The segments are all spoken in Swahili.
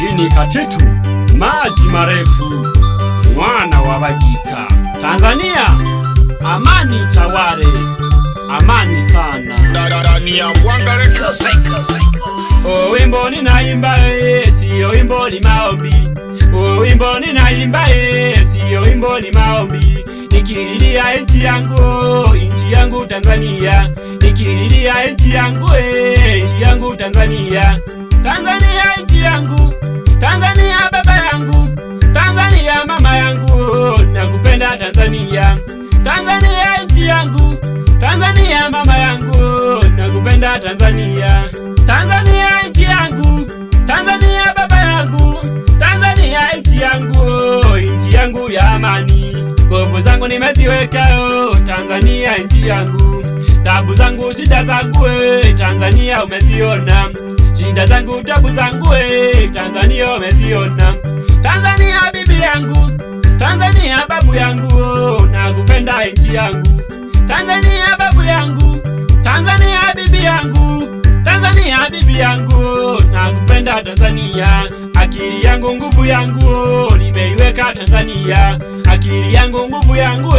Hii ni Katitu Maji Marefu, mwana wa Bagika. Tanzania, amani tawale, amani sana. Wimbo ninaimba sio wimbo ni maombi. Wimbo ninaimba sio wimbo ni maombi. Nikililia nchi yangu Tanzania. Nikililia nchi yangu Tanzania. Tanzania nchi yangu, Tanzania baba yangu, Tanzania mama yangu, nakupenda Tanzania. Tanzania nchi yangu, Tanzania mama yangu, nakupenda Tanzania. Tanzania nchi yangu, Tanzania baba yangu, Tanzania nchi yangu ya amani. Nguvu zangu nimeziweka Tanzania nchi yangu. Tabu zangu shida zangu Tanzania umeziona. Shida zangu tabu zangu Tanzania umeziona. Tanzania bibi yangu, Tanzania babu yangu, nakupenda nchi yangu. Tanzania babu yangu, Tanzania bibi yangu, Tanzania bibi yangu, nakupenda Tanzania. Akili yangu nguvu yangu nimeiweka Tanzania. Akili yangu nguvu yangu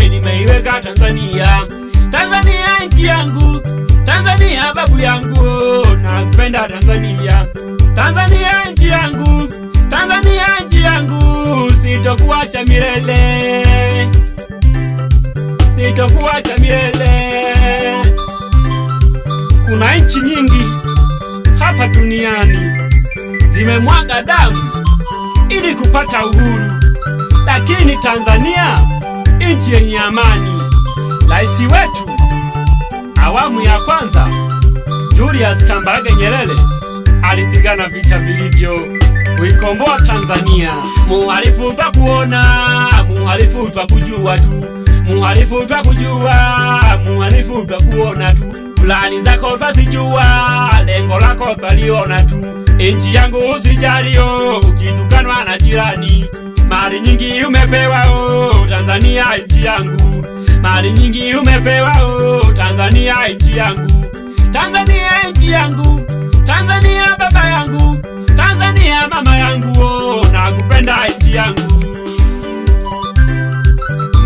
nimeiweka Tanzania. Tanzania nchi yangu, Tanzania babu yangu, nakupenda Tanzania. Tanzania nchi yangu, Tanzania nchi yangu, sitokuacha milele, sitokuacha milele. Kuna nchi nyingi hapa duniani zimemwaga damu ili kupata uhuru, lakini Tanzania nchi yenye amani. Rais wetu awamu ya kwanza Julius Kambarage Nyerere alipigana vita vilivyo kuikomboa Tanzania. Muhalifu twa kuona, muhalifu twa kujua tu, muhalifu twa kujua, muhalifu twa kuona tu. Plani zako twazijua, lengo lako twaliona tu. Nchi yangu usijalio, ukitukanwa na jirani. Mali nyingi umepewa Tanzania nchi yangu. Mali nyingi umepewa Tanzania nchi yangu. Tanzania nchi yangu, Tanzania baba yangu, Tanzania mama yangu, nakupenda nchi yangu.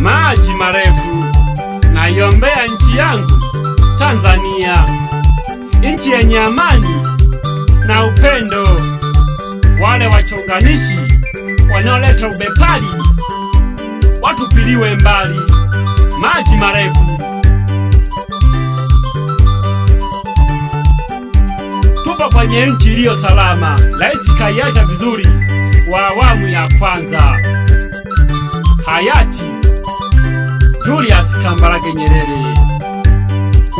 Maji marefu naiombea nchi yangu Tanzania, nchi yenye amani na upendo. Wale wachonganishi wanaoleta ubepari watupiliwe mbali. Maji marefu. Tupo kwenye nchi iliyo salama. Rais kaiacha vizuri wa awamu ya kwanza hayati Julius Kambarage Nyerere.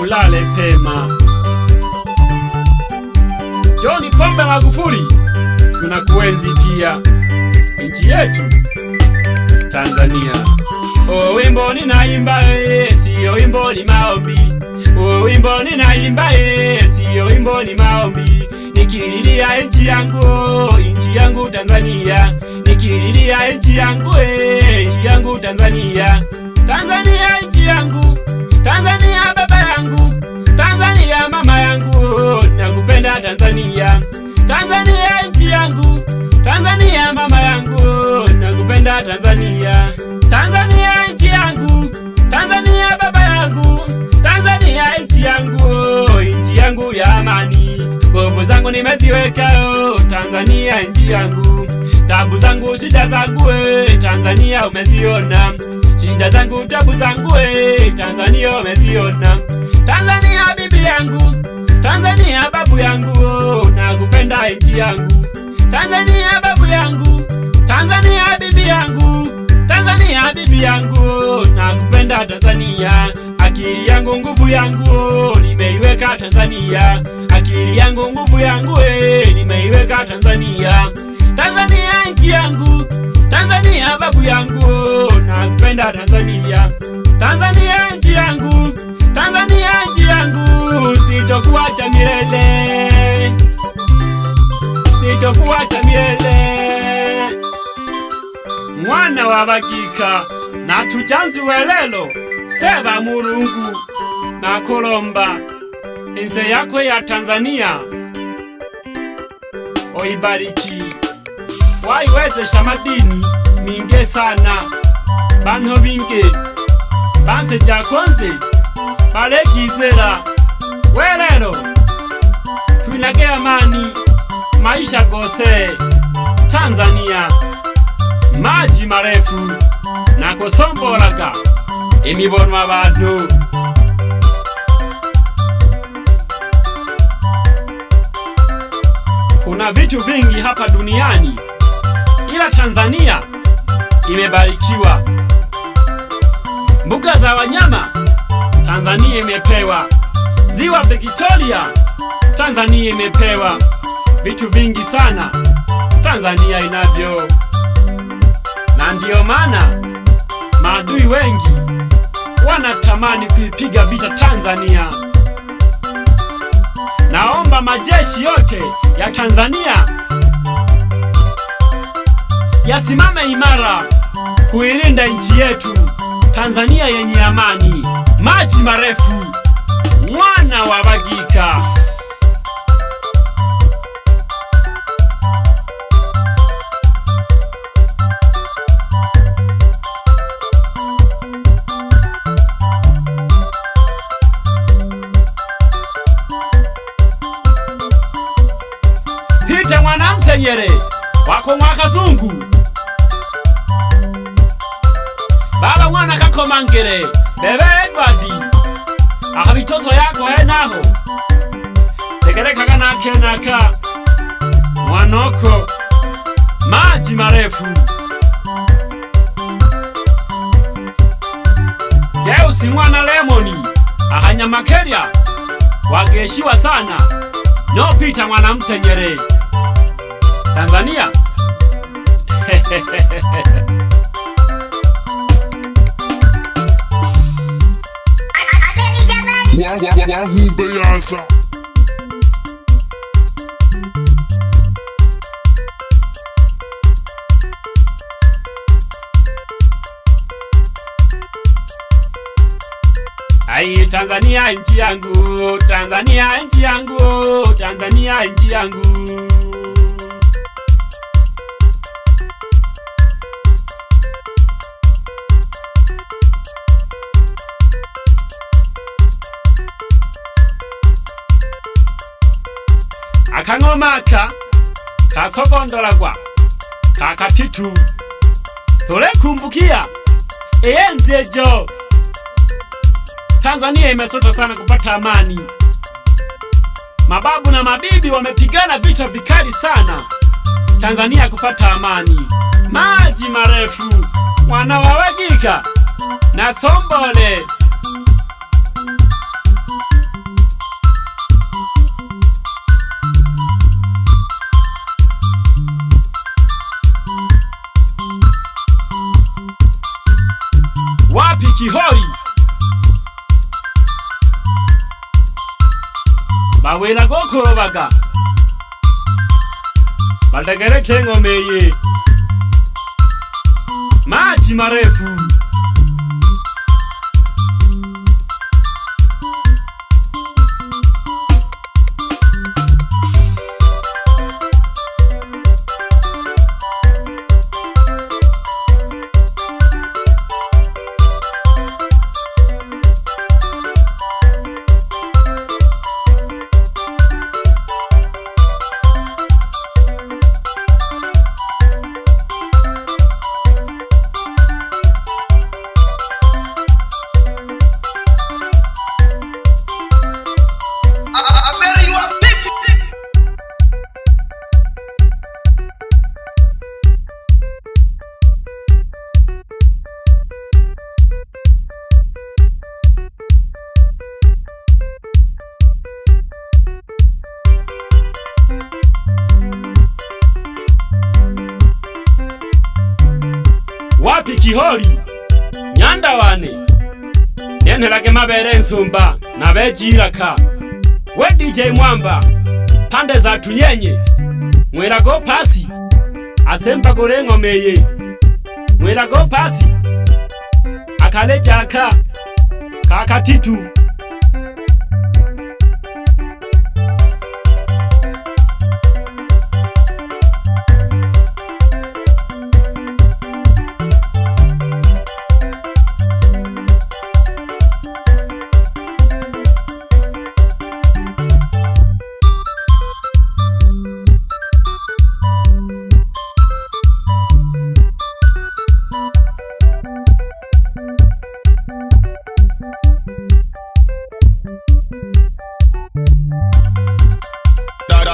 Ulale pema. John Pombe Magufuli, tunakuenzi pia. Nchi yetu Tanzania. Wimbo ninaimba sio wimbo ni maombi. Wimbo ninaimba sio wimbo ni maombi. Nikililia nchi yangu Tanzania. Nikililia nchi yangu Tanzania. Tanzania nchi yangu, Tanzania baba yangu, Tanzania mama yangu, nakupenda Tanzania. Tanzania nchi yangu, Tanzania mama yangu, nakupenda Tanzania. Tanzania nchi yangu, Tanzania baba yangu, Tanzania nchi yangu ya amani. Nguvu zangu nimeziweka Tanzania nchi yangu. Tabu zangu shida zangu Tanzania umeziona. Shida zangu tabu zangu Tanzania umeziona. Tanzania bibi yangu, Tanzania babu yangu, nakupenda nchi yangu. Tanzania babu yangu, Tanzania bibi yangu, Tanzania bibi yangu, nakupenda Tanzania. Akili yangu nguvu yangu nimeiweka Tanzania. Akili yangu nguvu yangu nimeiweka Tanzania. Tanzania nchi yangu, Tanzania babu yangu, nakupenda Tanzania. Tanzania nchi yangu, Tanzania nchi yangu, sitokuacha milele, sitokuacha milele. Mwana wa Bagika na tujanzu welelo seba Mulungu na kulomba inze yakwe ya Tanzania oibariki, waiwezesha madini mingi sana, bantu bingi banse jakonze balegizera. Welelo twinage amani maisha gose Tanzania, maji marefu na kusombolaga imibono abantu. Kuna vitu vingi hapa duniani, ila Tanzania imebarikiwa. Mbuga za wanyama Tanzania imepewa, ziwa Victoria Tanzania imepewa, vitu vingi sana Tanzania inavyo, na ndiyo maana maadui wengi wanatamani kuipiga vita Tanzania. Naomba majeshi yote ya Tanzania yasimame imara kuilinda nchi yetu Tanzania yenye amani, maji marefu, mwana wa Bagika. Pita mwana Msenyere wako Mwakazungu, baba mwana Kakomangere, bebe Edwardi akabitoto yako enaho tegerekaga nakenaka mwanoko, maji marefu. Deusi mwana Lemoni ahanyamakeria wageshiwa sana, no Pita mwana Msenyere Tanzania. Beyaza. Ai, Tanzania nchi yangu, Tanzania nchi yangu, Tanzania nchi yangu. Akangomaka kasogondolagwa kakatitu tulekumbukia enzi ejo. Tanzania imesota sana kupata amani. Mababu na mabibi wamepigana vita vikali sana Tanzania kupata amani. Maji marefu, mwana wa Bagika na Sombole. Wapi Kihori? Bawela gokorobaga baldagereke ngomeye, maji marefu. Wapi Kihori? Nyanda wane nenhelage mabere nsumba na bejiraka. We DJ Mwamba pande za tunyenye mwerago pasi asemba gore ngomeye, mwerago pasi akalejaka kakatitu.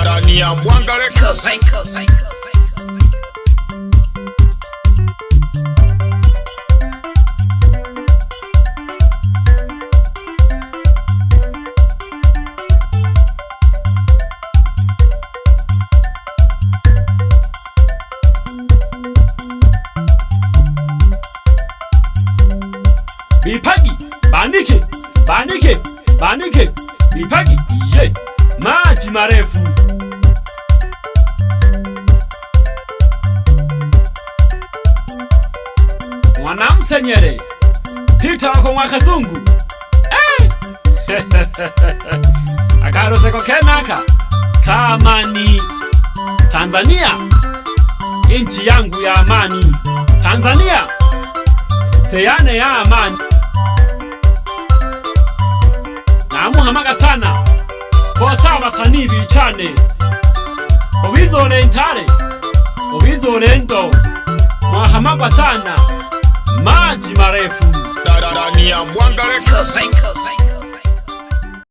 ndani ya Mwanga Records. Bipagi, banike, banike, banike, bipagi, ye, maji marefu. Mwanamsenyere, Peter wako Mwakazungu. Akaroseko kenaka, kamani. Tanzania, inchi yangu ya amani. Tanzania, seyane ya amani. Namuhamaga sana bosa abasanii bicane ubizore ntare ubizore ndo mwahamagwa sana maji marefu ndani ya Mwanga Records.